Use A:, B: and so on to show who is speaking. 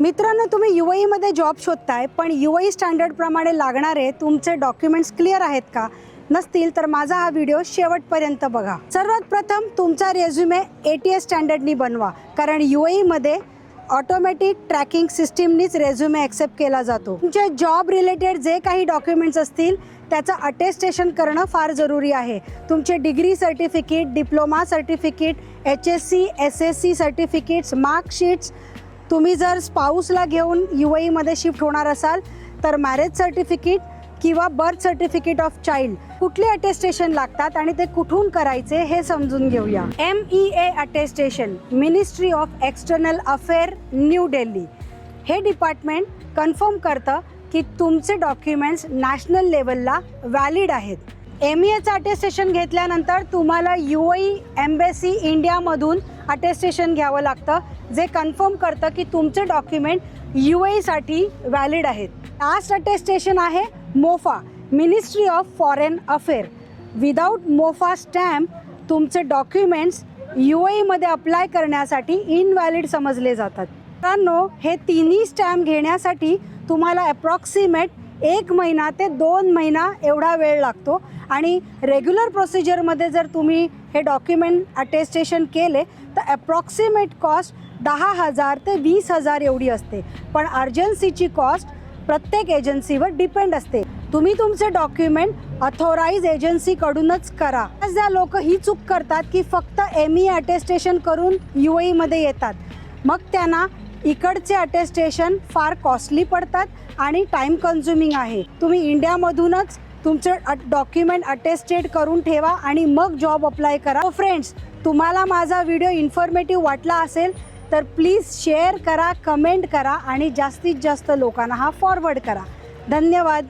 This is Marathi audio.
A: मित्रांनो, तुम्ही UAE मध्ये जॉब शोधताय पण UAE स्टँडर्ड प्रमाणे लागणारे तुमचे डॉक्युमेंट्स क्लिअर आहेत का? नसतील तर माझा हा व्हिडिओ शेवटपर्यंत बघा। सर्वात प्रथम तुमचा रेझ्युमे ATS स्टँडर्डनी बनवा, कारण UAE मध्ये ऑटोमॅटिक ट्रॅकिंग सिस्टीमनीच रेझ्युमे ॲक्सेप्ट केला जातो। तुमचे जॉब रिलेटेड जे काही डॉक्युमेंट्स असतील त्याचं अटेस्टेशन करणं फार जरुरी आहे। तुमचे degree certificate, diploma certificate, HSC SSC certificates, marksheets, तुम्ही जर स्पाऊसला घेऊन UAE मध्ये शिफ्ट होणार असाल तर मॅरेज सर्टिफिकेट किंवा बर्थ सर्टिफिकेट ऑफ चाइल्ड, कुठले अटेस्टेशन लागतात आणि ते कुठून करायचे हे समजून घेऊया। MEA attestation, ministry of external affair, new Delhi. हे डिपार्टमेंट कन्फर्म करतं की तुमचे डॉक्युमेंट्स नॅशनल लेवलला व्हॅलिड आहेत। MEAचं अटेस्टेशन घेतल्यानंतर तुम्हाला UAE एम्बेसी इंडियामधून अटेस्टेशन घ्यावं लागतं, जे कन्फर्म करतं की तुमचे डॉक्युमेंट UAE साठी व्हॅलिड आहेत। लास्ट अटेस्टेशन आहे MOFA, ministry of foreign affair. Without MOFA stamp तुमचे डॉक्युमेंट्स UAE मध्ये अप्लाय करण्यासाठी इनव्हॅलिड समजले जातात। मित्रांनो, हे तिन्ही स्टॅम्प घेण्यासाठी तुम्हाला अप्रॉक्सिमेट 1 महिना ते 2 महिना एवढा वेळ लागतो आणि रेग्युलर प्रोसिजरमध्ये जर तुम्ही हे डॉक्युमेंट अटेस्टेशन केले तर अप्रॉक्सिमेट कॉस्ट 10,000 ते 20,000 एवढी असते, पण अर्जन्सीची कॉस्ट प्रत्येक एजन्सीवर डिपेंड असते। तुम्ही तुमचे डॉक्युमेंट ऑथोराइज एजन्सीकडूनच करा। ज्या लोक ही चूक करतात की फक्त MEA अटेस्टेशन करून UAE मध्ये येतात, मग त्यांना इकडचे अटेस्टेशन फार कॉस्टली पडतात आणि टाइम कन्झ्युमिंग आहे। तुम्ही इंडियामधूनच तुमचे डॉक्युमेंट अटेस्टेड करून ठेवा आणि मग जॉब अप्लाय करा। फ्रेंड्स, तुम्हाला माझा व्हिडिओ इन्फॉर्मेटिव्ह वाटला असेल तर प्लीज शेअर करा, कमेंट करा आणि जास्तीत जास्त लोकांना हा फॉरवर्ड करा। धन्यवाद।